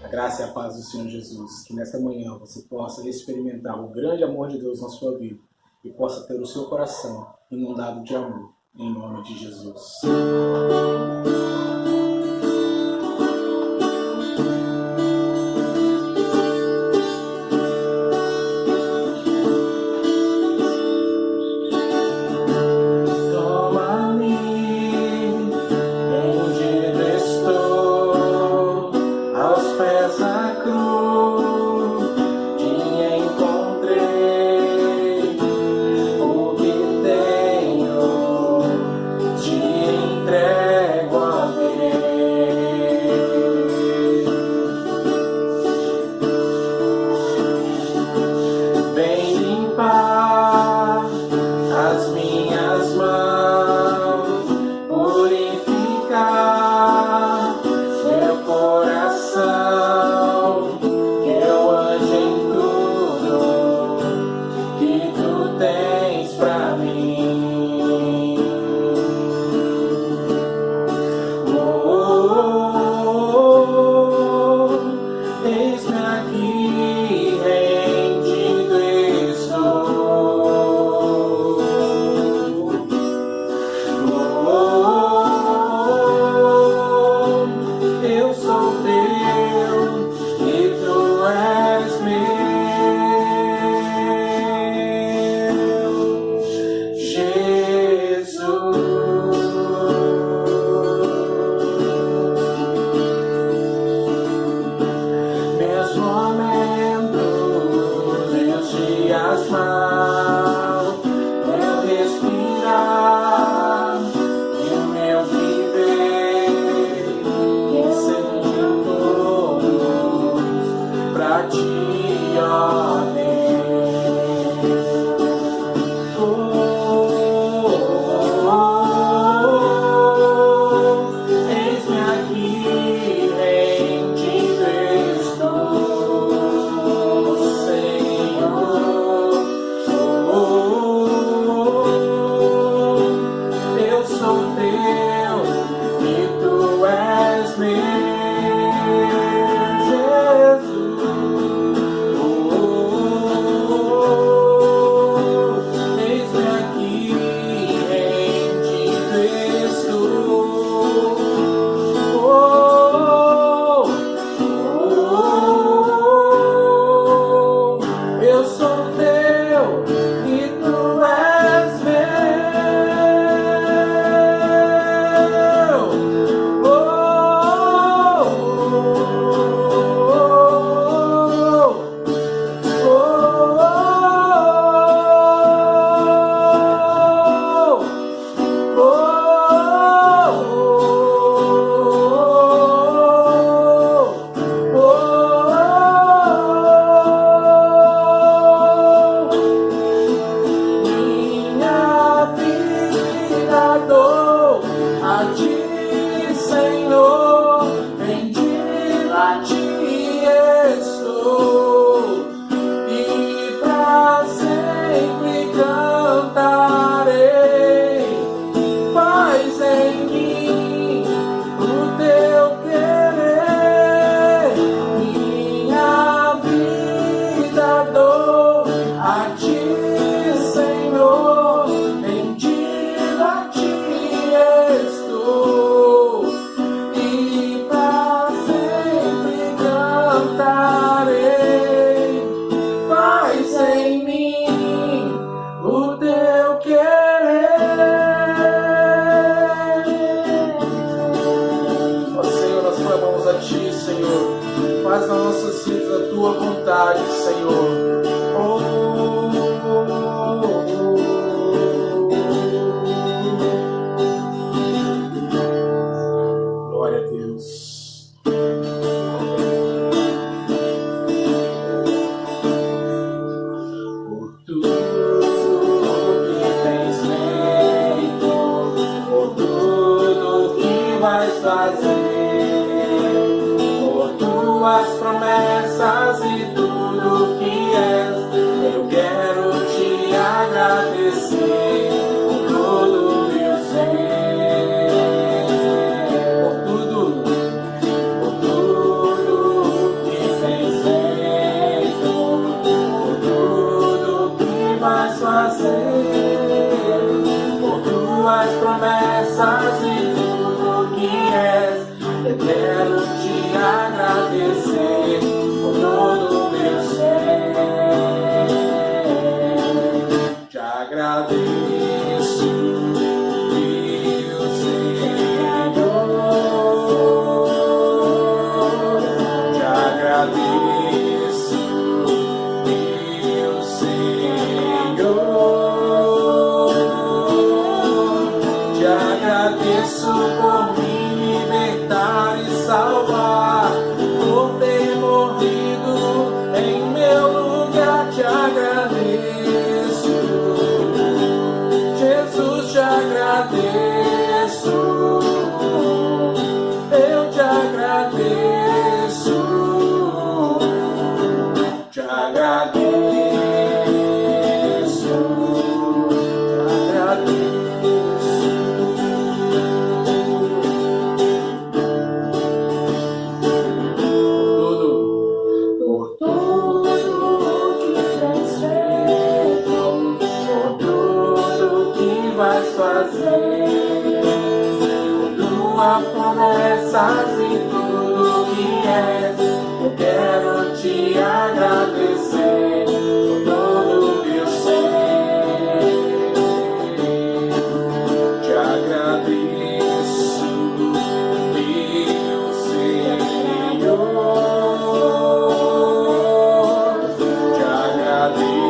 graça e a paz do Senhor Jesus, que nesta manhã você possa experimentar o grande amor de Deus na sua vida e possa ter o seu coração inundado de amor, em nome de Jesus. Fazer por tuas promessas e tudo que é por tuas promessas e tudo que és. Eu quero te agradecer por todo o meu ser. Te agradeço, meu Senhor. Te agradeço, meu Senhor. Te agradeço por me libertar e salvar, por ter morrido em meu lugar. Te agradeço, Jesus, te agradeço, eu te agradeço, te agradeço, te agradeço. Por tudo que tens feito, por tudo que vais fazer, por tuas promessas e tudo que és. Eu quero te agradecer por todo o meu ser. Te agradeço, meu Senhor. Te agradeço,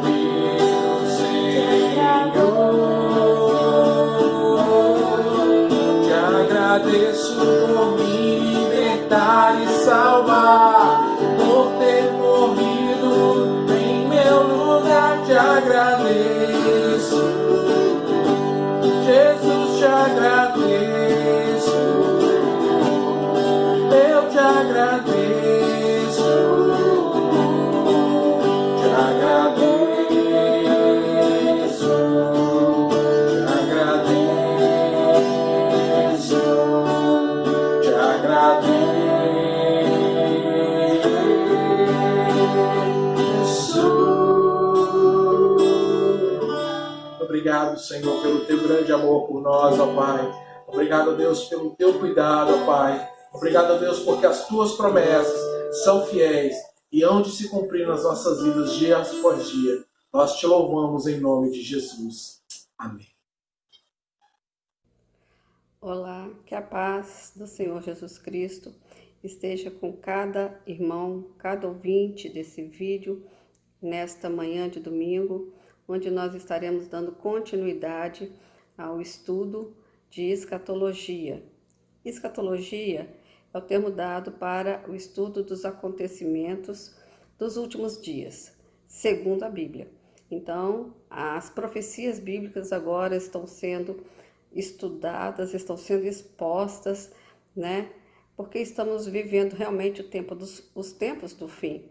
meu Senhor. Te agradeço por me libertar e salvar, por ter morrido em meu lugar. Te agradeço, Jesus, te agradeço, eu te agradeço, te agradeço, te agradeço, te agradeço. Obrigado, Senhor, pelo teu grande amor por nós, ó Pai. Obrigado, Deus, pelo teu cuidado, ó Pai. Obrigado, Deus, porque as tuas promessas são fiéis e hão de se cumprir nas nossas vidas dia após dia. Nós te louvamos em nome de Jesus. Amém. Olá, que a paz do Senhor Jesus Cristo esteja com cada irmão, cada ouvinte desse vídeo, nesta manhã de domingo, onde nós estaremos dando continuidade ao estudo de escatologia. Escatologia é o termo dado para o estudo dos acontecimentos dos últimos dias, segundo a Bíblia. Então, as profecias bíblicas agora estão sendo estudadas, estão sendo expostas, né? Porque estamos vivendo realmente os tempos do fim.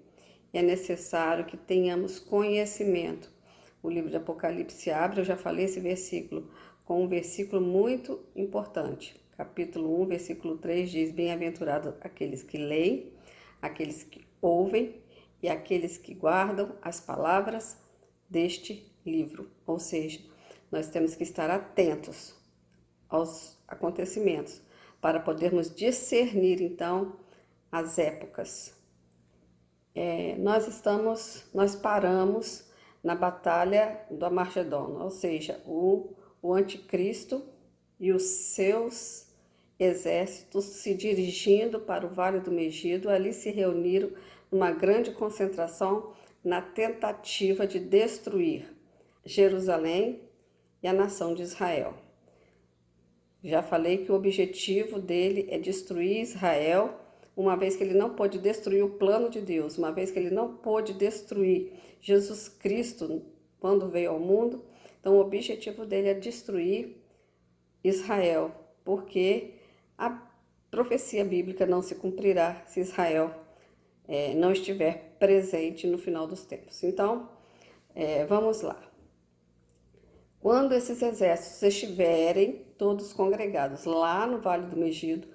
E é necessário que tenhamos conhecimento. O livro de Apocalipse abre, eu já falei esse versículo, com um versículo muito importante. Capítulo 1, versículo 3 diz: bem-aventurados aqueles que leem, aqueles que ouvem e aqueles que guardam as palavras deste livro. Ou seja, nós temos que estar atentos aos acontecimentos para podermos discernir então as épocas. Nós paramos na batalha do Armagedon, ou seja, o anticristo e os seus exércitos se dirigindo para o Vale do Megido. Ali se reuniram numa grande concentração na tentativa de destruir Jerusalém e a nação de Israel. Já falei que o objetivo dele é destruir Israel, uma vez que ele não pôde destruir o plano de Deus, uma vez que ele não pôde destruir Jesus Cristo quando veio ao mundo. Então o objetivo dele é destruir Israel, porque a profecia bíblica não se cumprirá se Israel não estiver presente no final dos tempos. Então, vamos lá. Quando esses exércitos estiverem todos congregados lá no Vale do Megido,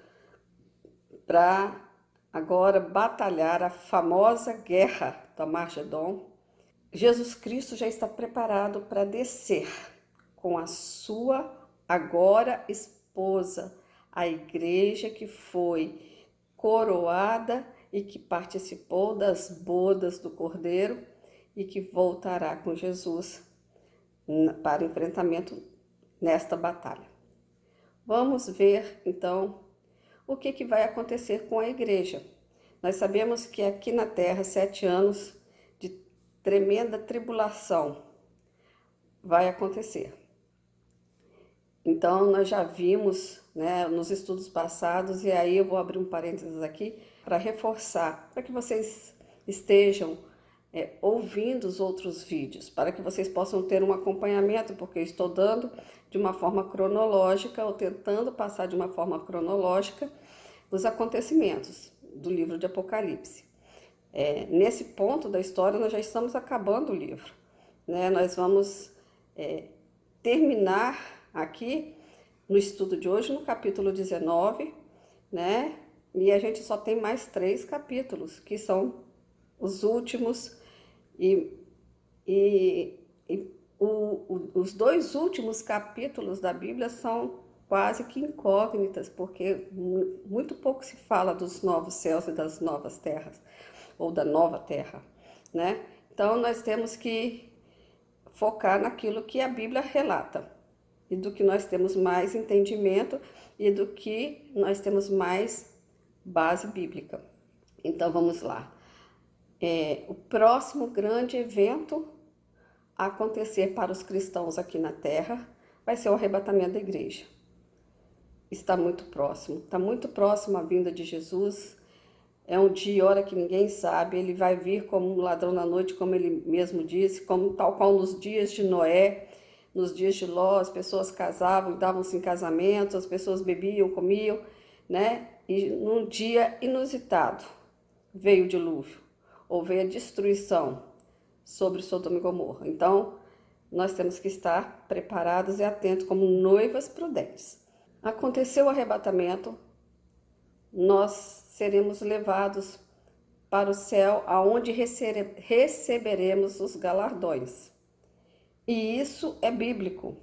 para agora batalhar a famosa guerra do Armagedon, Jesus Cristo já está preparado para descer com a sua agora esposa, a igreja que foi coroada e que participou das bodas do Cordeiro e que voltará com Jesus para enfrentamento nesta batalha. Vamos ver, então, o que vai acontecer com a igreja. Nós sabemos que aqui na Terra, 7 anos de tremenda tribulação vai acontecer. Então, nós já vimos, né, nos estudos passados, e aí eu vou abrir um parênteses aqui para reforçar, para que vocês estejam ouvindo os outros vídeos, para que vocês possam ter um acompanhamento, porque eu estou dando de uma forma cronológica, ou tentando passar de uma forma cronológica, os acontecimentos do livro de Apocalipse. Nesse ponto da história, nós já estamos acabando o livro, né? Nós vamos terminar aqui no estudo de hoje, no capítulo 19, né? E a gente só tem mais 3 capítulos, que são os últimos, os 2 últimos capítulos da Bíblia são quase que incógnitas, porque muito pouco se fala dos novos céus e das novas terras, ou da nova terra, né? Então, nós temos que focar naquilo que a Bíblia relata, e do que nós temos mais entendimento, e do que nós temos mais base bíblica. Então, vamos lá. O próximo grande evento a acontecer para os cristãos aqui na Terra vai ser o arrebatamento da igreja. Está muito próximo a vinda de Jesus. É um dia e hora que ninguém sabe. Ele vai vir como um ladrão na noite, como ele mesmo disse, tal qual nos dias de Noé, nos dias de Ló, as pessoas casavam, davam-se em casamento, as pessoas bebiam, comiam, né? E num dia inusitado veio o dilúvio, ou veio a destruição sobre Sodoma e Gomorra. Então, nós temos que estar preparados e atentos como noivas prudentes. Aconteceu o arrebatamento, nós seremos levados para o céu, aonde receberemos os galardões. E isso é bíblico,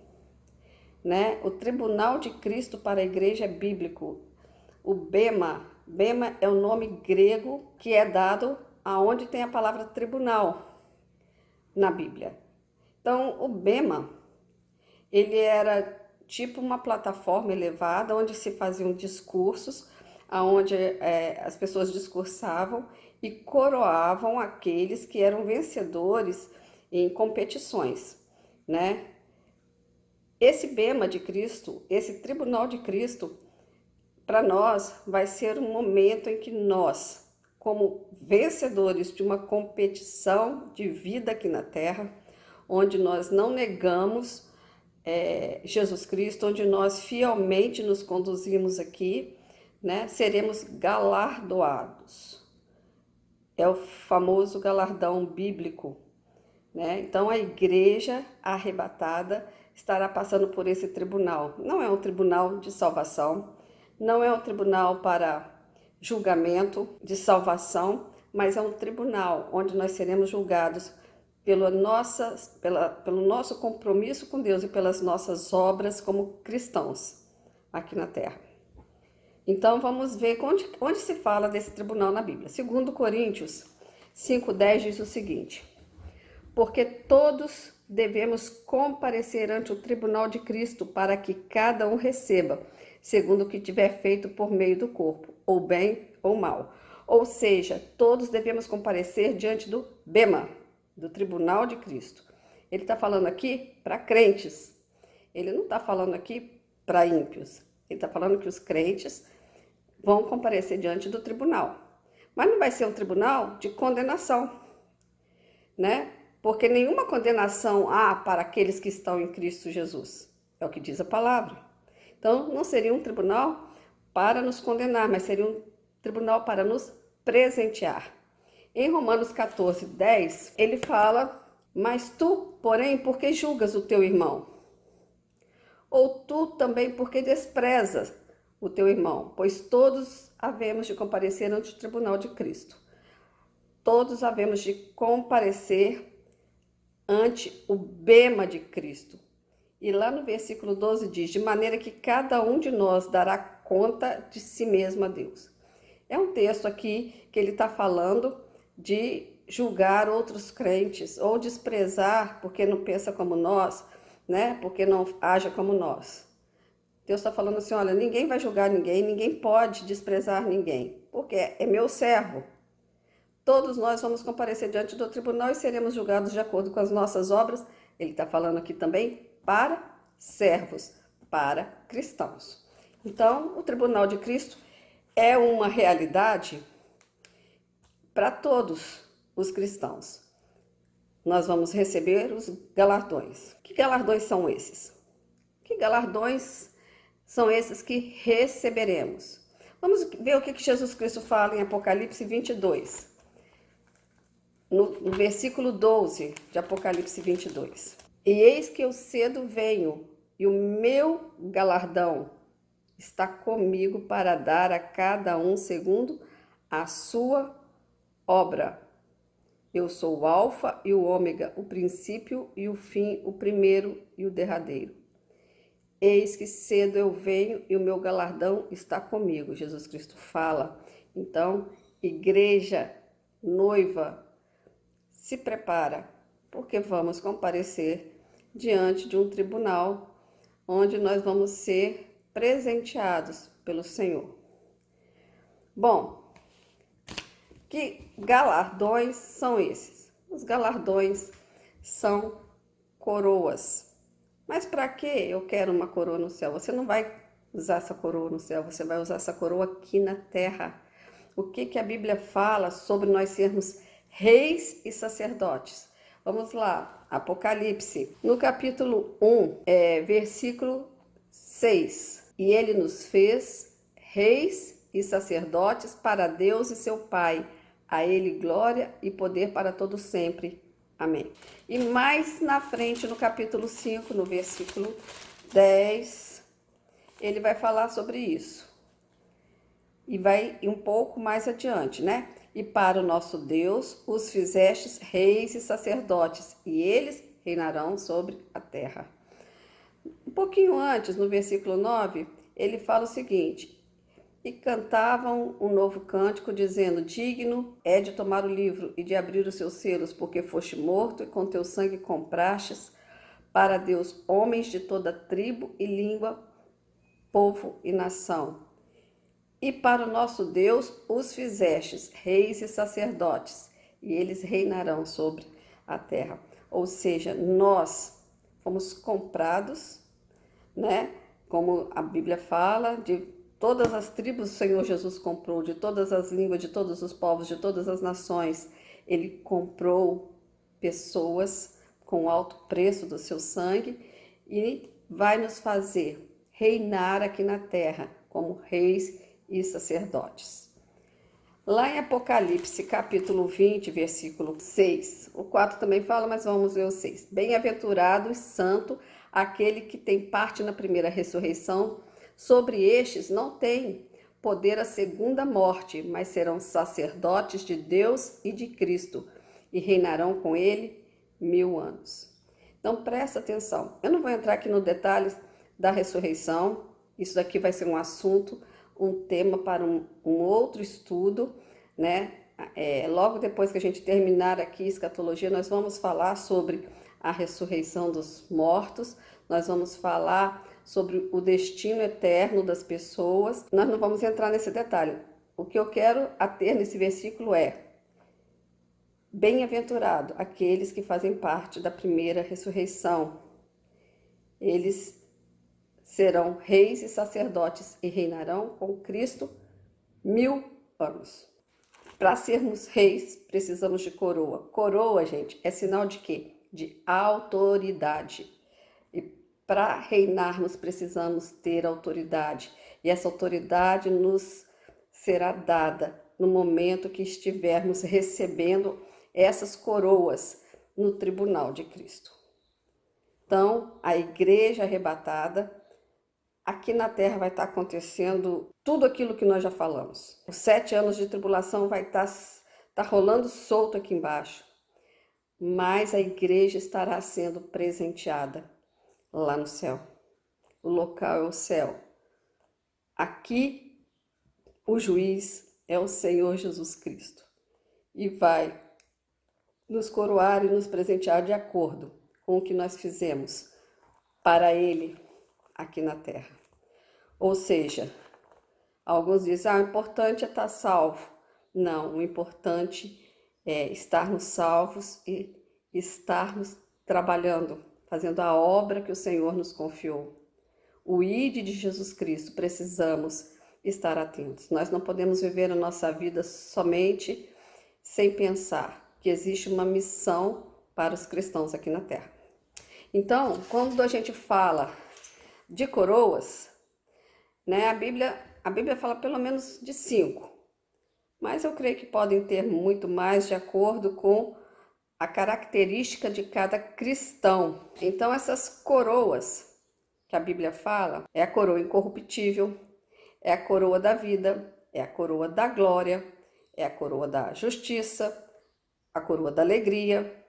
né? O tribunal de Cristo para a igreja é bíblico. O Bema é o nome grego que é dado aonde tem a palavra tribunal na Bíblia. Então, o Bema, ele era tipo uma plataforma elevada onde se faziam discursos, onde as pessoas discursavam e coroavam aqueles que eram vencedores em competições, né? Esse Bema de Cristo, esse tribunal de Cristo, para nós vai ser um momento em que nós, como vencedores de uma competição de vida aqui na Terra, onde nós não negamos Jesus Cristo, onde nós fielmente nos conduzimos aqui, né, seremos galardoados. É o famoso galardão bíblico, né? Então, a igreja arrebatada estará passando por esse tribunal. Não é um tribunal de salvação, não é um tribunal para julgamento de salvação, mas é um tribunal onde nós seremos julgados pelo nosso compromisso com Deus e pelas nossas obras como cristãos aqui na Terra. Então, vamos ver onde se fala desse tribunal na Bíblia. 2 Coríntios 5:10 diz o seguinte: porque todos devemos comparecer ante o tribunal de Cristo, para que cada um receba, segundo o que tiver feito por meio do corpo, ou bem ou mal. Ou seja, todos devemos comparecer diante do Bema, do tribunal de Cristo. Ele está falando aqui para crentes. Ele não está falando aqui para ímpios. Ele está falando que os crentes vão comparecer diante do tribunal. Mas não vai ser um tribunal de condenação, né? Porque nenhuma condenação há para aqueles que estão em Cristo Jesus. É o que diz a palavra. Então, não seria um tribunal para nos condenar, mas seria um tribunal para nos presentear. Em Romanos 14:10, ele fala: mas tu, porém, por que julgas o teu irmão? Ou tu também, por que desprezas o teu irmão? Pois todos havemos de comparecer ante o tribunal de Cristo. Todos havemos de comparecer ante o bema de Cristo. E lá no versículo 12 diz: de maneira que cada um de nós dará conta de si mesmo a Deus. É um texto aqui que ele está falando de julgar outros crentes ou desprezar porque não pensa como nós, né? Porque não age como nós. Deus está falando assim: olha, ninguém vai julgar ninguém, ninguém pode desprezar ninguém, porque é meu servo. Todos nós vamos comparecer diante do tribunal e seremos julgados de acordo com as nossas obras. Ele está falando aqui também para servos, para cristãos. Então, o tribunal de Cristo é uma realidade para todos os cristãos. Nós vamos receber os galardões. Que galardões são esses? Que galardões são esses que receberemos? Vamos ver o que Jesus Cristo fala em Apocalipse 22. No versículo 12 de Apocalipse 22. E eis que eu cedo venho, e o meu galardão está comigo para dar a cada um segundo a sua obra. Eu sou o Alfa e o Ômega, o princípio e o fim, o primeiro e o derradeiro. Eis que cedo eu venho e o meu galardão está comigo. Jesus Cristo fala. Então, igreja, noiva, se prepara, porque vamos comparecer diante de um tribunal onde nós vamos ser presenteados pelo Senhor. Bom, que galardões são esses? Os galardões são coroas. Mas para que eu quero uma coroa no céu? Você não vai usar essa coroa no céu, você vai usar essa coroa aqui na terra. O que a Bíblia fala sobre nós sermos reis e sacerdotes? Vamos lá, Apocalipse, no capítulo 1, versículo 6. E ele nos fez reis e sacerdotes para Deus e seu Pai. A ele glória e poder para todo sempre. Amém. E mais na frente, no capítulo 5, no versículo 10, ele vai falar sobre isso. E vai um pouco mais adiante, né? E para o nosso Deus os fizestes reis e sacerdotes, e eles reinarão sobre a terra. Um pouquinho antes, no versículo 9, ele fala o seguinte: e cantavam um novo cântico, dizendo: digno é de tomar o livro e de abrir os seus selos, porque foste morto e com teu sangue comprastes para Deus homens de toda tribo e língua, povo e nação. E para o nosso Deus os fizestes reis e sacerdotes, e eles reinarão sobre a terra. Ou seja, nós fomos comprados, né? Como a Bíblia fala, de todas as tribos o Senhor Jesus comprou, de todas as línguas, de todos os povos, de todas as nações. Ele comprou pessoas com alto preço do seu sangue e vai nos fazer reinar aqui na terra como reis e sacerdotes. Lá em Apocalipse, capítulo 20, versículo 6, o 4 também fala, mas vamos ler o 6. Bem-aventurado e santo aquele que tem parte na primeira ressurreição. Sobre estes não tem poder a segunda morte, mas serão sacerdotes de Deus e de Cristo, e reinarão com ele 1000 anos. Então presta atenção, eu não vou entrar aqui no detalhes da ressurreição, isso daqui vai ser um assunto, um tema para um outro estudo, né? Logo depois que a gente terminar aqui a escatologia, nós vamos falar sobre a ressurreição dos mortos, nós vamos falar sobre o destino eterno das pessoas. Nós não vamos entrar nesse detalhe. O que eu quero ter nesse versículo é: bem-aventurado aqueles que fazem parte da primeira ressurreição. Eles serão reis e sacerdotes e reinarão com Cristo 1000 anos. Para sermos reis, precisamos de coroa. Coroa, gente, é sinal de quê? De autoridade. E para reinarmos, precisamos ter autoridade. E essa autoridade nos será dada no momento que estivermos recebendo essas coroas no tribunal de Cristo. Então, a igreja arrebatada, aqui na terra vai estar acontecendo tudo aquilo que nós já falamos. Os 7 anos de tribulação vai estar rolando solto aqui embaixo. mais a igreja estará sendo presenteada lá no céu. O local é o céu. Aqui, o juiz é o Senhor Jesus Cristo e vai nos coroar e nos presentear de acordo com o que nós fizemos para Ele aqui na terra. Ou seja, alguns dizem, o importante é estar salvo. Não, o importante é estarmos salvos e estarmos trabalhando, fazendo a obra que o Senhor nos confiou. O ID de Jesus Cristo, precisamos estar atentos. Nós não podemos viver a nossa vida somente sem pensar que existe uma missão para os cristãos aqui na terra. Então, quando a gente fala de coroas, né, a Bíblia fala pelo menos de 5, mas eu creio que podem ter muito mais de acordo com a característica de cada cristão. Então, essas coroas que a Bíblia fala é a coroa incorruptível, é a coroa da vida, é a coroa da glória, é a coroa da justiça, a coroa da alegria,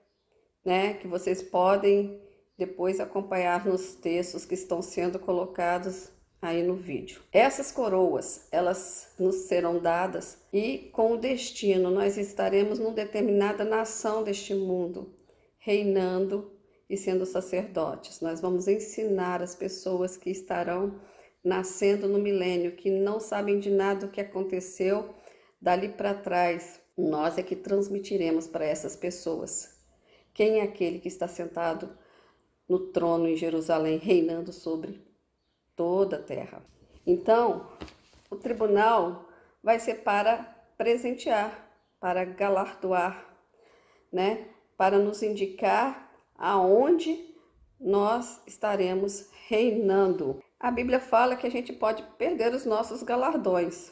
né? Que vocês podem depois acompanhar nos textos que estão sendo colocados aí no vídeo. Essas coroas, elas nos serão dadas e com o destino nós estaremos numa determinada nação deste mundo, reinando e sendo sacerdotes. Nós vamos ensinar as pessoas que estarão nascendo no milênio, que não sabem de nada do que aconteceu dali para trás. Nós é que transmitiremos para essas pessoas quem é aquele que está sentado no trono em Jerusalém, reinando sobre toda a terra. Então, o tribunal vai ser para presentear, para galardoar, né? Para nos indicar aonde nós estaremos reinando. A Bíblia fala que a gente pode perder os nossos galardões.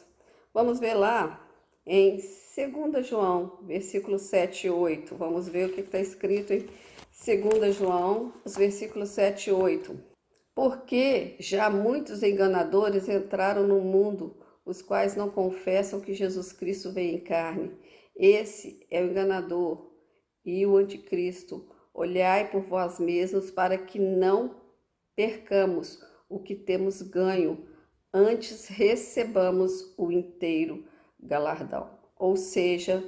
Vamos ver lá em 2 João, versículo 7 e 8. Vamos ver o que está escrito em 2 João, os versículos 7 e 8. Porque já muitos enganadores entraram no mundo, os quais não confessam que Jesus Cristo veio em carne. Esse é o enganador e o anticristo. Olhai por vós mesmos para que não percamos o que temos ganho, antes recebamos o inteiro galardão. Ou seja,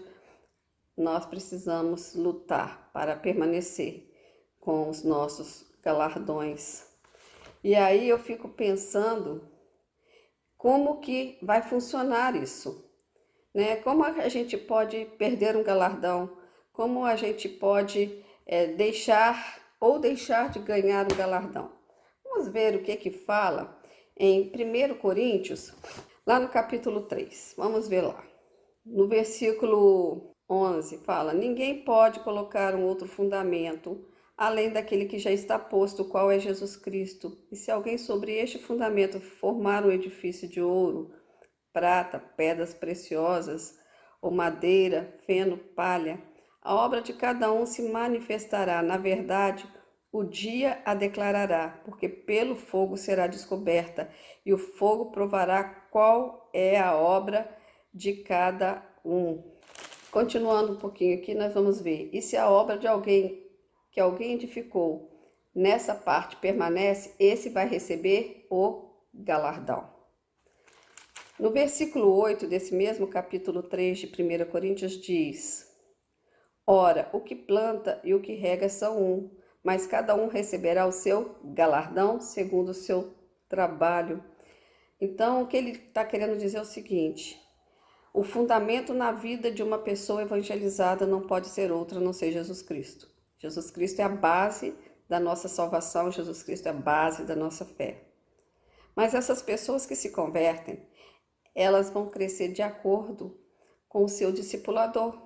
nós precisamos lutar para permanecer com os nossos galardões. E aí eu fico pensando como que vai funcionar isso, né? Como a gente pode perder um galardão? Como a gente pode deixar de ganhar um galardão? Vamos ver o que fala em 1 Coríntios, lá no capítulo 3. Vamos ver lá. No versículo 11 fala: ninguém pode colocar um outro fundamento além daquele que já está posto, o qual é Jesus Cristo. E se alguém sobre este fundamento formar um edifício de ouro, prata, pedras preciosas, ou madeira, feno, palha, a obra de cada um se manifestará. Na verdade, o dia a declarará, porque pelo fogo será descoberta, e o fogo provará qual é a obra de cada um. Continuando um pouquinho aqui, nós vamos ver. E se a obra de alguém que alguém edificou nessa parte permanece, esse vai receber o galardão. No versículo 8 desse mesmo capítulo 3 de 1 Coríntios diz: ora, o que planta e o que rega são um, mas cada um receberá o seu galardão segundo o seu trabalho. Então, o que ele está querendo dizer é o seguinte: o fundamento na vida de uma pessoa evangelizada não pode ser outro a não ser Jesus Cristo. Jesus Cristo é a base da nossa salvação, Jesus Cristo é a base da nossa fé. Mas essas pessoas que se convertem, elas vão crescer de acordo com o seu discipulador,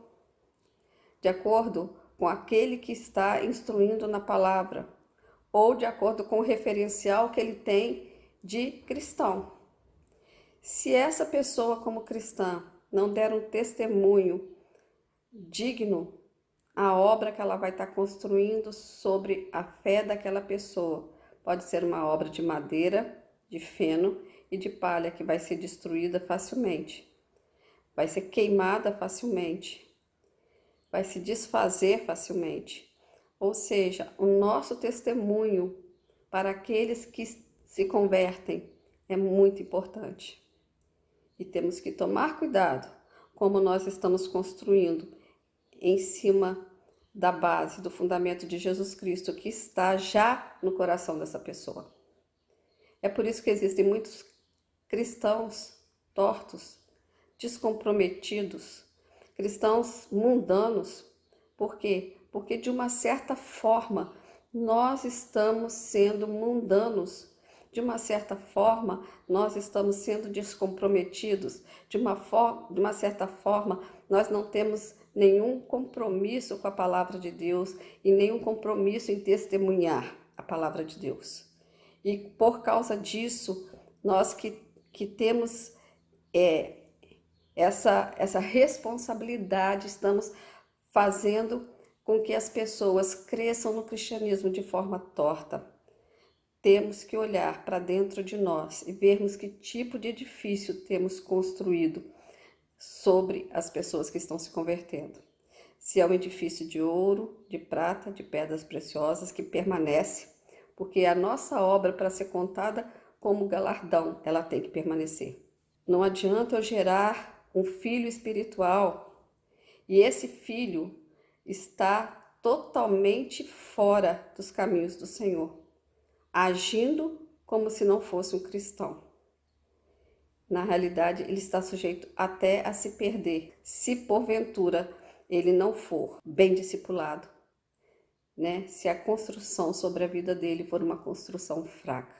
de acordo com aquele que está instruindo na palavra, ou de acordo com o referencial que ele tem de cristão. Se essa pessoa, como cristã, não der um testemunho digno à obra que ela vai estar construindo sobre a fé daquela pessoa, pode ser uma obra de madeira, de feno e de palha que vai ser destruída facilmente, vai ser queimada facilmente. vai se desfazer facilmente. Ou seja, o nosso testemunho para aqueles que se convertem é muito importante. E temos que tomar cuidado como nós estamos construindo em cima da base, do fundamento de Jesus Cristo, que está já no coração dessa pessoa. É por isso que existem muitos cristãos tortos, descomprometidos, cristãos mundanos. Por quê? Porque de uma certa forma nós estamos sendo mundanos, de uma certa forma nós estamos sendo descomprometidos, de uma certa forma nós não temos nenhum compromisso com a palavra de Deus e nenhum compromisso em testemunhar a palavra de Deus. E por causa disso, nós que temos essa responsabilidade, estamos fazendo com que as pessoas cresçam no cristianismo de forma torta. Temos que olhar para dentro de nós e vermos que tipo de edifício temos construído sobre as pessoas que estão se convertendo. Se é um edifício de ouro, de prata, de pedras preciosas que permanece, porque a nossa obra, para ser contada como galardão, ela tem que permanecer. Não adianta eu gerar um filho espiritual e esse filho está totalmente fora dos caminhos do Senhor, agindo como se não fosse um cristão. Na realidade, ele está sujeito até a se perder, se porventura ele não for bem discipulado, né? Se a construção sobre a vida dele for uma construção fraca.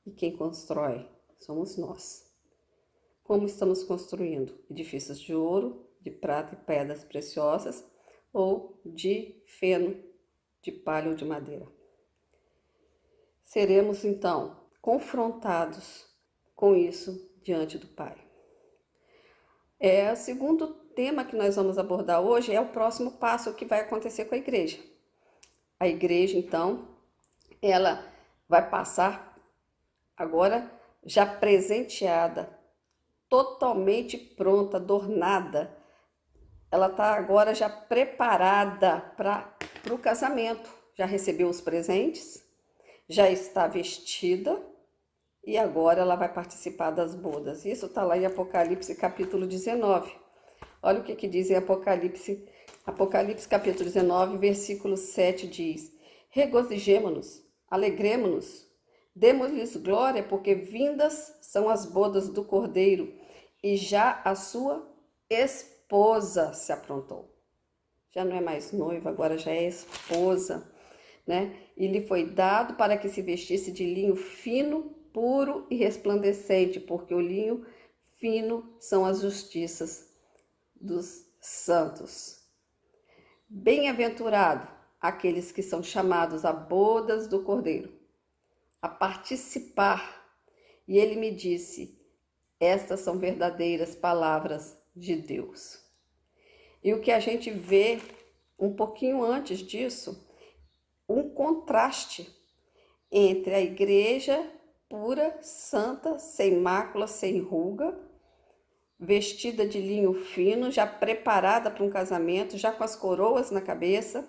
E quem constrói somos nós. Como estamos construindo? Edifícios de ouro, de prata e pedras preciosas, ou de feno, de palha ou de madeira. Seremos então confrontados com isso diante do Pai. O segundo tema que nós vamos abordar hoje é o próximo passo que vai acontecer com a igreja. A igreja, então, ela vai passar agora já presenteada, totalmente pronta, adornada. Ela está agora já preparada para o casamento. Já recebeu os presentes, já está vestida e agora ela vai participar das bodas. Isso está lá em Apocalipse capítulo 19. Olha o que diz em Apocalipse. Apocalipse capítulo 19, versículo 7 diz: regozijemo-nos, alegremo-nos, demos-lhes glória, porque vindas são as bodas do Cordeiro, e já a sua esposa se aprontou. Já não é mais noiva, agora já é esposa, né? E lhe foi dado para que se vestisse de linho fino, puro e resplandecente, porque o linho fino são as justiças dos santos. Bem-aventurado aqueles que são chamados a bodas do Cordeiro, a participar. E ele me disse: estas são verdadeiras palavras de Deus. E o que a gente vê um pouquinho antes disso, um contraste entre a igreja pura, santa, sem mácula, sem ruga, vestida de linho fino, já preparada para um casamento, já com as coroas na cabeça,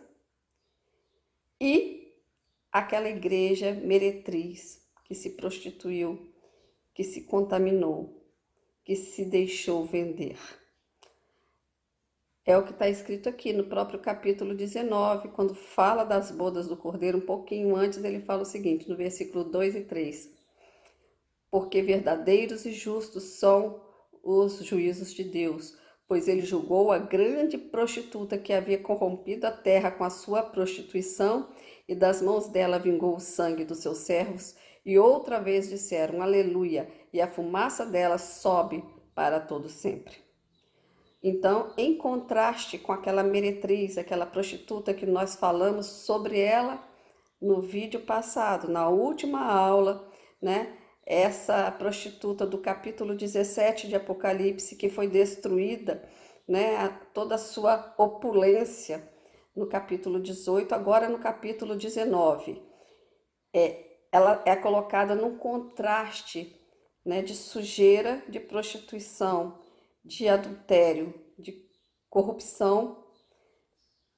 e aquela igreja meretriz que se prostituiu, que se contaminou, que se deixou vender. É o que está escrito aqui no próprio capítulo 19, quando fala das bodas do Cordeiro, um pouquinho antes ele fala o seguinte, no versículo 2 e 3. Porque verdadeiros e justos são os juízos de Deus, pois ele julgou a grande prostituta que havia corrompido a terra com a sua prostituição, e das mãos dela vingou o sangue dos seus servos, e outra vez disseram aleluia, e a fumaça dela sobe para todo sempre. Então, em contraste com aquela meretriz, aquela prostituta que nós falamos sobre ela no vídeo passado, na última aula, né? Essa prostituta do capítulo 17 de Apocalipse, que foi destruída, né? Toda a sua opulência no capítulo 18, agora no capítulo 19. Ela é colocada num contraste, né? De sujeira, de prostituição, de adultério, de corrupção,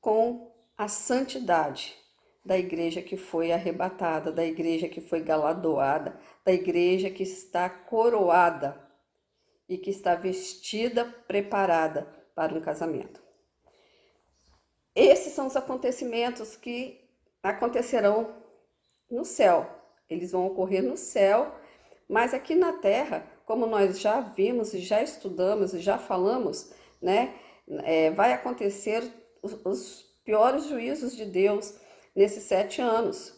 com a santidade da igreja que foi arrebatada, da igreja que foi galardoada, da igreja que está coroada e que está vestida, preparada para um casamento. Esses são os acontecimentos que acontecerão no céu. Eles vão ocorrer no céu, mas aqui na terra, como nós já vimos e já estudamos e já falamos, né, vai acontecer os piores juízos de Deus nesses 7 anos,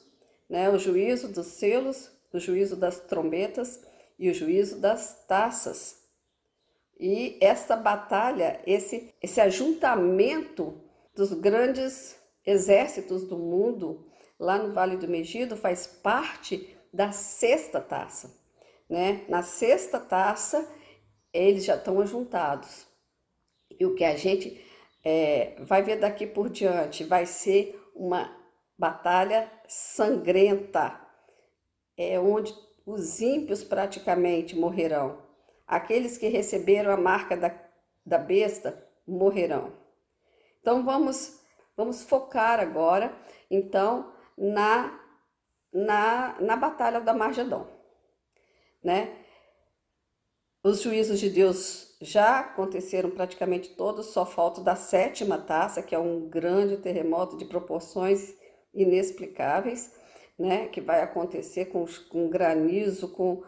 né? O juízo dos selos, o juízo das trombetas e o juízo das taças. E essa batalha, esse ajuntamento dos grandes exércitos do mundo lá no Vale do Megido faz parte da 6ª taça, né? Na 6ª taça eles já estão ajuntados. E o que a gente vai ver daqui por diante vai ser uma batalha sangrenta, onde os ímpios praticamente morrerão. Aqueles que receberam a marca da besta morrerão. Então vamos focar agora então na batalha do Armagedon, né? Os juízos de Deus já aconteceram praticamente todos, só falta da 7ª taça, que é um grande terremoto de proporções inexplicáveis, né? Que vai acontecer com granizo, com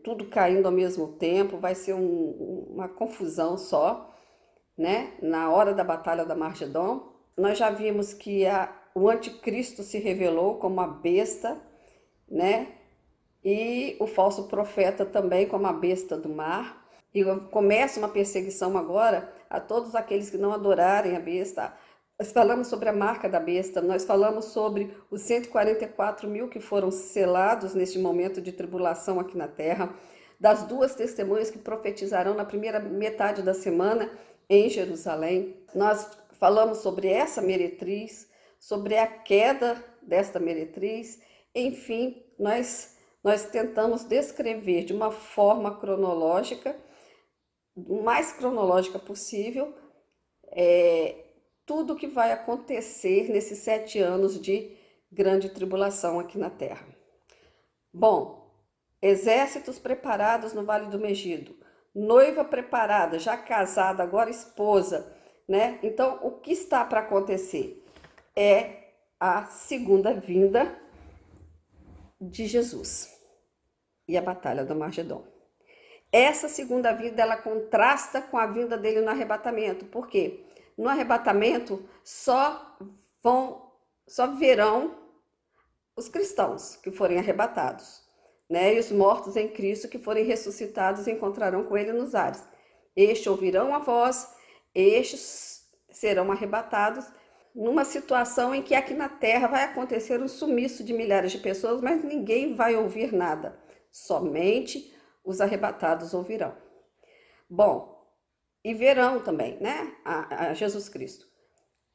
tudo caindo ao mesmo tempo, vai ser uma confusão só, né? Na hora da batalha do Armagedon, nós já vimos que o anticristo se revelou como a besta, né? E o falso profeta também como a besta do mar. E começa uma perseguição agora a todos aqueles que não adorarem a besta. Nós falamos sobre a marca da besta, nós falamos sobre os 144 mil que foram selados neste momento de tribulação aqui na terra, das 2 testemunhas que profetizarão na primeira metade da semana em Jerusalém. Nós falamos sobre essa meretriz, sobre a queda desta meretriz. Enfim, nós tentamos descrever de uma forma cronológica, o mais cronológica possível, tudo o que vai acontecer nesses 7 anos de grande tribulação aqui na terra. Bom, exércitos preparados no Vale do Megido, noiva preparada, já casada, agora esposa, né? Então, o que está para acontecer é a segunda vinda de Jesus e a batalha do Armagedon. Essa segunda vinda, ela contrasta com a vinda dele no arrebatamento. Por quê? No arrebatamento só verão os cristãos que forem arrebatados, né? E os mortos em Cristo que forem ressuscitados encontrarão com ele nos ares. Estes ouvirão a voz, estes serão arrebatados, numa situação em que aqui na terra vai acontecer um sumiço de milhares de pessoas, mas ninguém vai ouvir nada. Somente os arrebatados ouvirão. Bom, e verão também, né, a Jesus Cristo.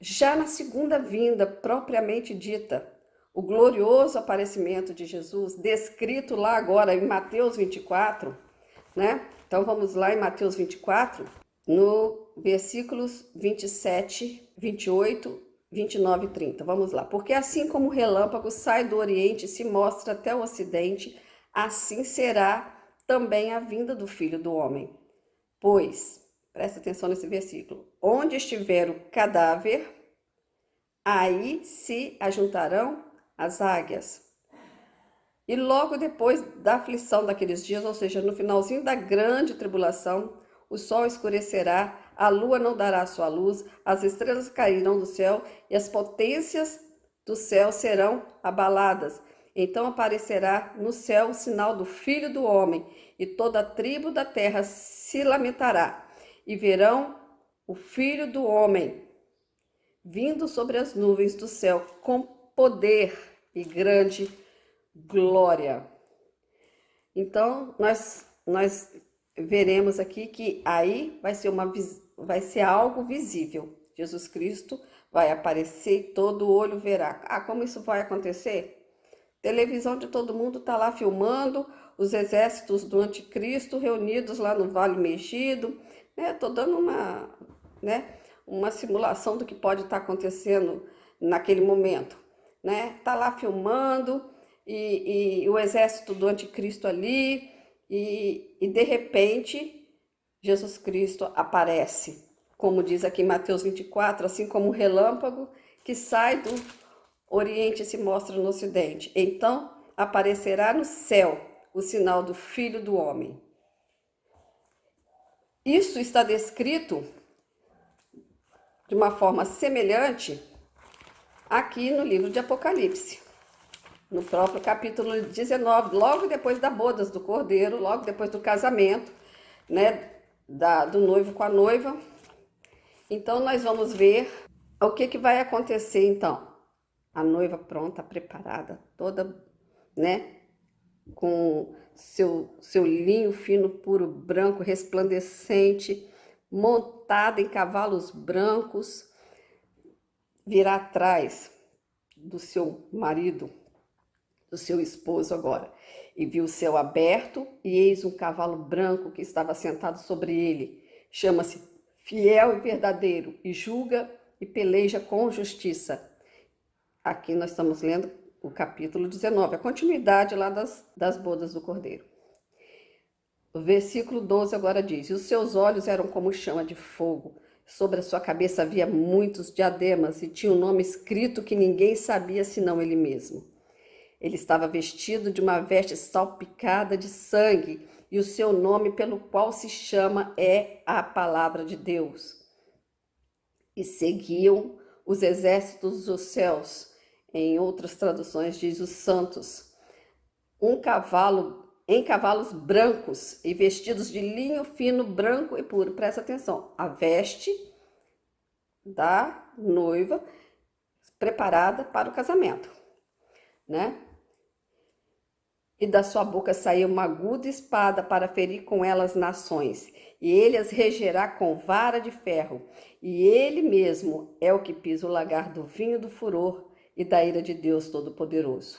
Já na segunda vinda, propriamente dita, o glorioso aparecimento de Jesus, descrito lá agora em Mateus 24, né? Então vamos lá em Mateus 24, no versículos 27, 28, 29 e 30. Vamos lá. Porque assim como o relâmpago sai do Oriente e se mostra até o Ocidente, assim será também a vinda do Filho do Homem. Pois, presta atenção nesse versículo, onde estiver o cadáver, aí se ajuntarão as águias. E logo depois da aflição daqueles dias, ou seja, no finalzinho da grande tribulação, o sol escurecerá, a lua não dará sua luz, as estrelas cairão do céu e as potências do céu serão abaladas. Então aparecerá no céu o sinal do Filho do Homem, e toda a tribo da terra se lamentará, e verão o Filho do Homem vindo sobre as nuvens do céu com poder e grande glória. Então, nós veremos aqui que aí vai ser algo visível. Jesus Cristo vai aparecer e todo olho verá. Ah, como isso vai acontecer? Televisão de todo mundo está lá filmando, os exércitos do anticristo reunidos lá no Vale Megido. Estou dando uma simulação do que pode estar acontecendo naquele momento, né? Tá lá filmando e o exército do anticristo ali e de repente Jesus Cristo aparece, como diz aqui em Mateus 24, assim como um relâmpago que sai do Oriente e se mostra no Ocidente. Então aparecerá no céu o sinal do Filho do Homem. Isso está descrito de uma forma semelhante aqui no livro de Apocalipse, no próprio capítulo 19, logo depois da bodas do Cordeiro, logo depois do casamento, né, do noivo com a noiva. Então nós vamos ver o que vai acontecer então. A noiva pronta, preparada, toda, né, com seu linho fino, puro, branco, resplandecente, montada em cavalos brancos, virá atrás do seu marido, do seu esposo agora, e viu o céu aberto, e eis um cavalo branco que estava sentado sobre ele. Chama-se Fiel e Verdadeiro, e julga e peleja com justiça. Aqui nós estamos lendo o capítulo 19, a continuidade lá das bodas do Cordeiro. O versículo 12 agora diz: e os seus olhos eram como chama de fogo, sobre a sua cabeça havia muitos diademas, e tinha um nome escrito que ninguém sabia senão ele mesmo. Ele estava vestido de uma veste salpicada de sangue, e o seu nome pelo qual se chama é a Palavra de Deus. E seguiam os exércitos dos céus, em outras traduções diz os santos, em cavalos brancos e vestidos de linho fino, branco e puro. Presta atenção, a veste da noiva preparada para o casamento, né? E da sua boca saía uma aguda espada para ferir com ela as nações, e ele as regerá com vara de ferro, e ele mesmo é o que pisa o lagar do vinho do furor e da ira de Deus Todo-Poderoso.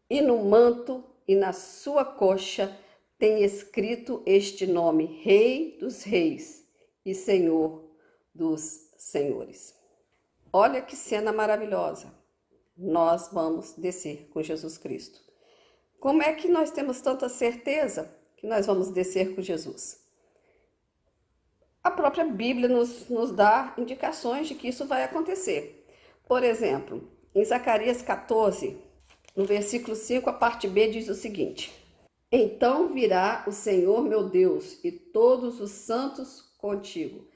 E no manto e na sua coxa tem escrito este nome: Rei dos Reis e Senhor dos Senhores. Olha que cena maravilhosa! Nós vamos descer com Jesus Cristo. Como é que nós temos tanta certeza que nós vamos descer com Jesus? A própria Bíblia nos dá indicações de que isso vai acontecer. Por exemplo, em Zacarias 14, no versículo 5, a parte B diz o seguinte: então virá o Senhor meu Deus e todos os santos contigo.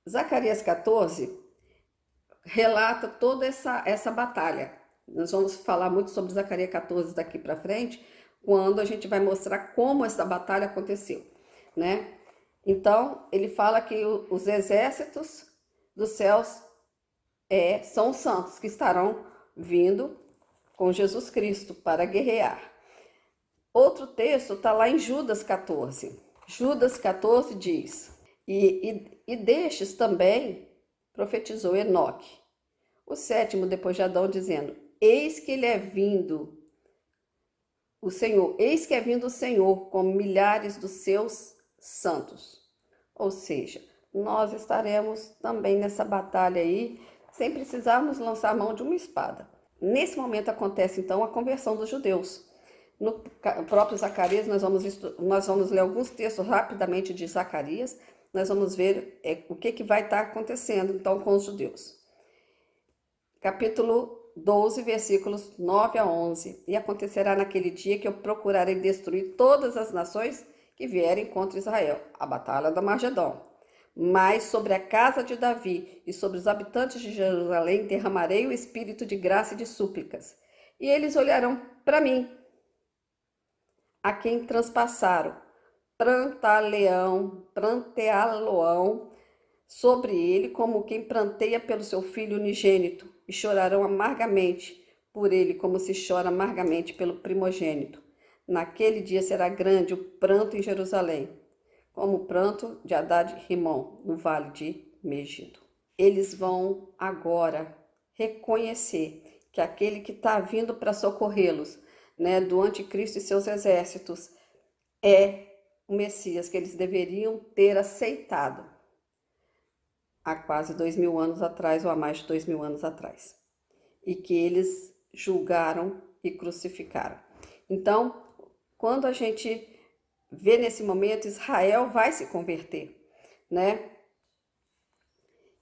Zacarias 14 relata toda essa batalha. Nós vamos falar muito sobre Zacarias 14 daqui para frente, quando a gente vai mostrar como essa batalha aconteceu, né? Então, ele fala que os exércitos dos céus são os santos que estarão vindo com Jesus Cristo para guerrear. Outro texto está lá em Judas 14. Judas 14 diz: e destes também profetizou Enoque, o sétimo depois de Adão, dizendo: eis que ele é vindo o Senhor, eis que é vindo o Senhor com milhares dos seus santos. Ou seja, nós estaremos também nessa batalha aí, sem precisarmos lançar mão de uma espada. Nesse momento acontece então a conversão dos judeus. No próprio Zacarias, nós vamos ler alguns textos rapidamente de Zacarias, nós vamos ver o que vai estar acontecendo então com os judeus. Capítulo 12, versículos 9 a 11. E acontecerá naquele dia que eu procurarei destruir todas as nações que vierem contra Israel, a batalha do Magedon. Mas sobre a casa de Davi e sobre os habitantes de Jerusalém derramarei o espírito de graça e de súplicas. E eles olharão para mim, a quem transpassaram, pranteá-lo-ão sobre ele como quem pranteia pelo seu filho unigênito, e chorarão amargamente por ele como se chora amargamente pelo primogênito. Naquele dia será grande o pranto em Jerusalém, como o pranto de Hadad-Rimon, no vale de Megido. Eles vão agora reconhecer que aquele que está vindo para socorrê-los, né, do anticristo e seus exércitos, é o Messias que eles deveriam ter aceitado. há quase 2000 anos atrás, ou há mais de 2000 anos atrás, e que eles julgaram e crucificaram. Então, quando a gente vê nesse momento, Israel vai se converter, né?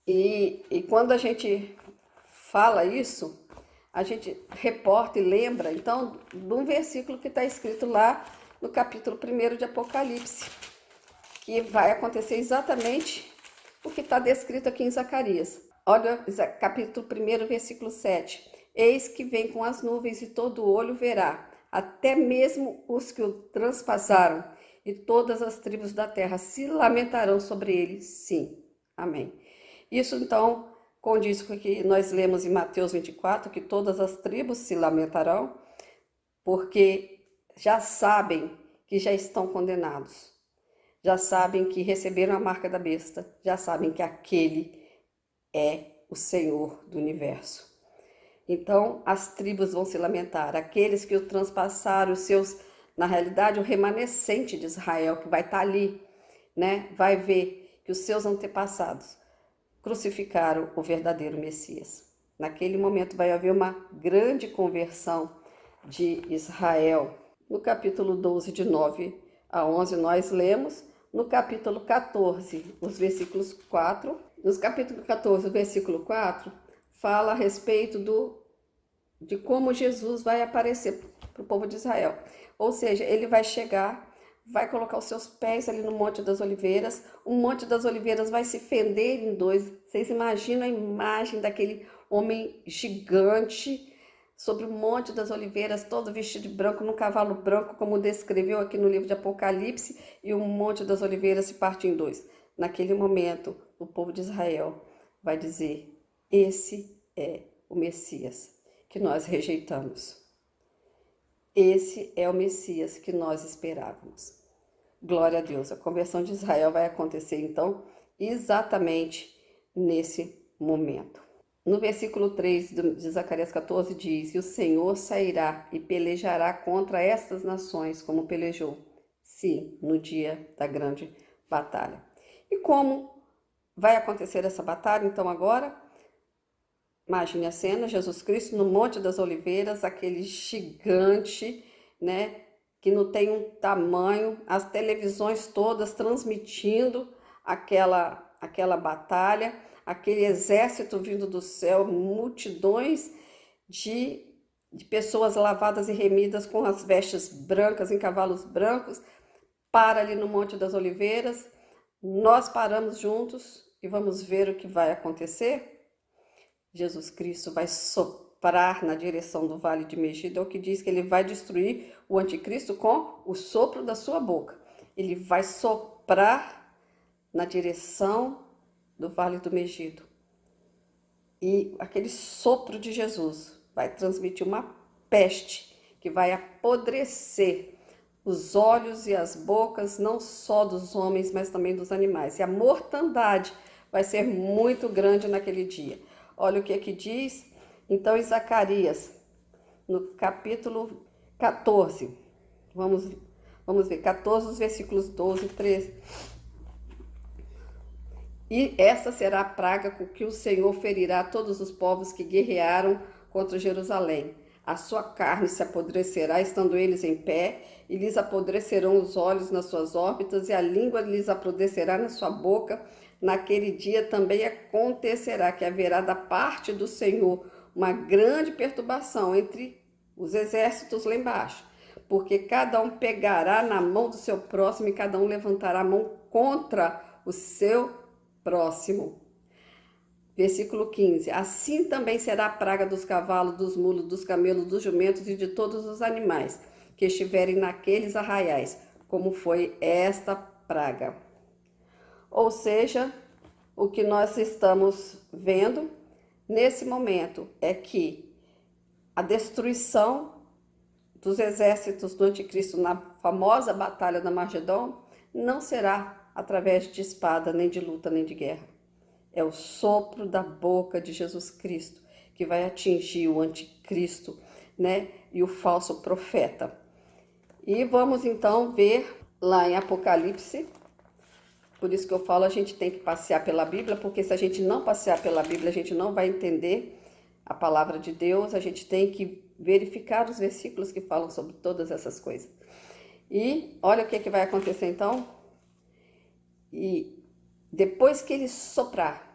E quando a gente fala isso, a gente reporta e lembra, então, de um versículo que está escrito lá no capítulo 1 de Apocalipse, que vai acontecer exatamente o que está descrito aqui em Zacarias. Olha, capítulo 1, versículo 7. Eis que vem com as nuvens e todo olho verá, até mesmo os que o transpassaram, e todas as tribos da terra se lamentarão sobre ele. Sim. Amém. Isso, então, condiz com o que nós lemos em Mateus 24, que todas as tribos se lamentarão, porque já sabem que já estão condenados, já sabem que receberam a marca da besta, já sabem que aquele é o Senhor do universo. Então, as tribos vão se lamentar, aqueles que o transpassaram, os seus, na realidade, o remanescente de Israel, que vai estar ali, né? Vai ver que os seus antepassados crucificaram o verdadeiro Messias. Naquele momento vai haver uma grande conversão de Israel. No capítulo 12, de 9 a 11, nós lemos. No capítulo 14, os versículos 4. No capítulo 14, o versículo 4, fala a respeito de como Jesus vai aparecer para o povo de Israel. Ou seja, ele vai chegar, vai colocar os seus pés ali no Monte das Oliveiras, o Monte das Oliveiras vai se fender em dois. Vocês imaginam a imagem daquele homem gigante sobre o Monte das Oliveiras, todo vestido de branco, num cavalo branco, como descreveu aqui no livro de Apocalipse, e o Monte das Oliveiras se parte em dois. Naquele momento, o povo de Israel vai dizer: esse é o Messias que nós rejeitamos. Esse é o Messias que nós esperávamos. Glória a Deus. A conversão de Israel vai acontecer, então, exatamente nesse momento. No versículo 3 de Zacarias 14 diz: e o Senhor sairá e pelejará contra estas nações, como pelejou, sim, no dia da grande batalha. E como vai acontecer essa batalha, então, agora? Imagine a cena, Jesus Cristo no Monte das Oliveiras, aquele gigante, né, que não tem um tamanho, as televisões todas transmitindo aquela batalha, aquele exército vindo do céu, multidões de pessoas lavadas e remidas com as vestes brancas, em cavalos brancos, para ali no Monte das Oliveiras. Nós paramos juntos e vamos ver o que vai acontecer. Jesus Cristo vai soprar na direção do Vale de Megido, é o que diz que ele vai destruir o anticristo com o sopro da sua boca. Ele vai soprar na direção do Vale do Megido. E aquele sopro de Jesus vai transmitir uma peste que vai apodrecer os olhos e as bocas, não só dos homens, mas também dos animais. E a mortandade vai ser muito grande naquele dia. Olha o que aqui diz, então, em Zacarias, no capítulo 14, vamos ver, 14, os versículos 12 e 13. E essa será a praga com que o Senhor ferirá todos os povos que guerrearam contra Jerusalém. A sua carne se apodrecerá, estando eles em pé, e lhes apodrecerão os olhos nas suas órbitas, e a língua lhes apodrecerá na sua boca. Naquele dia também acontecerá que haverá da parte do Senhor uma grande perturbação entre os exércitos lá embaixo, porque cada um pegará na mão do seu próximo e cada um levantará a mão contra o seu próximo. Versículo 15. Assim também será a praga dos cavalos, dos mulos, dos camelos, dos jumentos e de todos os animais que estiverem naqueles arraiais, como foi esta praga. Ou seja, o que nós estamos vendo nesse momento é que a destruição dos exércitos do anticristo na famosa batalha da Magedon não será através de espada, nem de luta, nem de guerra. É o sopro da boca de Jesus Cristo que vai atingir o anticristo, né, e o falso profeta. E vamos então ver lá em Apocalipse, Por isso que eu falo, a gente tem que passear pela Bíblia, porque se a gente não passear pela Bíblia, a gente não vai entender a palavra de Deus, a gente tem que verificar os versículos que falam sobre todas essas coisas. E olha o que vai acontecer então. E depois que ele soprar,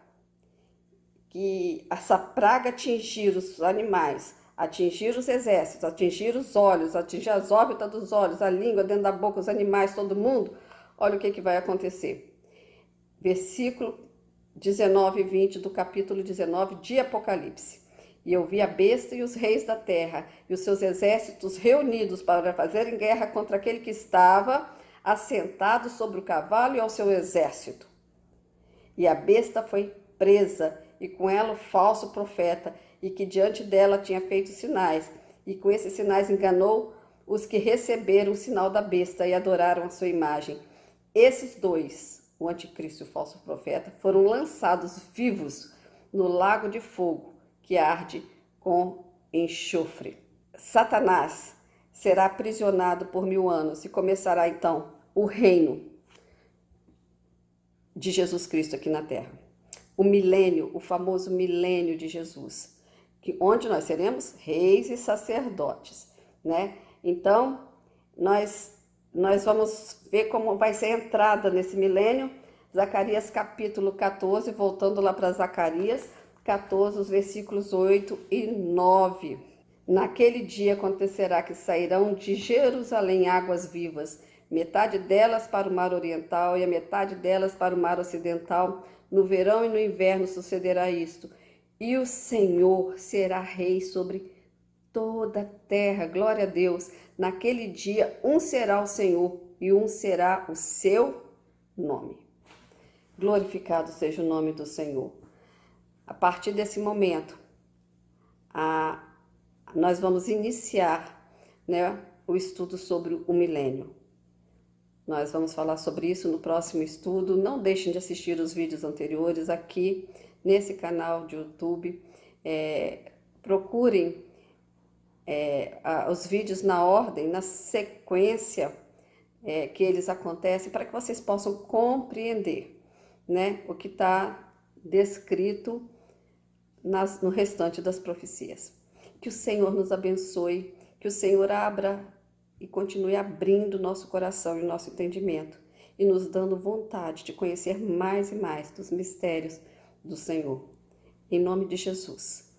que essa praga atingir os animais, atingir os exércitos, atingir os olhos, atingir as órbitas dos olhos, a língua, dentro da boca, os animais, todo mundo, olha o que vai acontecer. Versículo 19 e 20 do capítulo 19 de Apocalipse. E eu vi a besta e os reis da terra e os seus exércitos reunidos para fazerem guerra contra aquele que estava assentado sobre o cavalo e ao seu exército. E a besta foi presa, e com ela o falso profeta, e que diante dela tinha feito sinais, e com esses sinais enganou os que receberam o sinal da besta e adoraram a sua imagem. Esses dois, o anticristo e o falso profeta, foram lançados vivos no lago de fogo que arde com enxofre. Satanás será aprisionado por 1000 anos e começará então o reino de Jesus Cristo aqui na terra. O milênio, o famoso milênio de Jesus, onde nós seremos reis e sacerdotes, né? Então, nós vamos ver como vai ser a entrada nesse milênio. Zacarias capítulo 14, voltando lá para Zacarias 14, os versículos 8 e 9. Naquele dia acontecerá que sairão de Jerusalém águas vivas, metade delas para o mar oriental e a metade delas para o mar ocidental. No verão e no inverno sucederá isto. E o Senhor será rei sobre toda a terra. Glória a Deus. Naquele dia, um será o Senhor e um será o seu nome. Glorificado seja o nome do Senhor. A partir desse momento, nós vamos iniciar, né, o estudo sobre o milênio. Nós vamos falar sobre isso no próximo estudo. Não deixem de assistir os vídeos anteriores aqui nesse canal de YouTube. Procurem os vídeos na ordem, na sequência que eles acontecem, para que vocês possam compreender, né, o que está descrito no restante das profecias. Que o Senhor nos abençoe, que o Senhor abra e continue abrindo nosso coração e nosso entendimento e nos dando vontade de conhecer mais e mais dos mistérios do Senhor. Em nome de Jesus.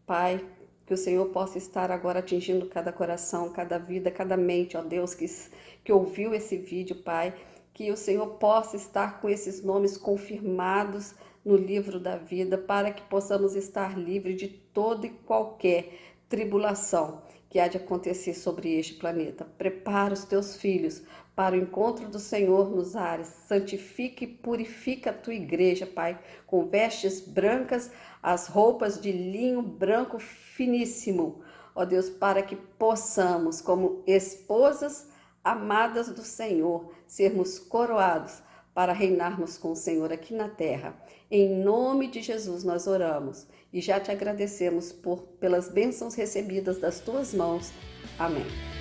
Pai, que o Senhor possa estar agora atingindo cada coração, cada vida, cada mente, ó Deus, que ouviu esse vídeo, Pai, que o Senhor possa estar com esses nomes confirmados no livro da vida, para que possamos estar livres de toda e qualquer tribulação que há de acontecer sobre este planeta. Prepara os teus filhos para o encontro do Senhor nos ares. Santifica e purifica a tua igreja, Pai, com vestes brancas, as roupas de linho branco finíssimo. Ó Deus, para que possamos, como esposas amadas do Senhor, sermos coroados para reinarmos com o Senhor aqui na terra. Em nome de Jesus nós oramos e já te agradecemos pelas bênçãos recebidas das tuas mãos. Amém.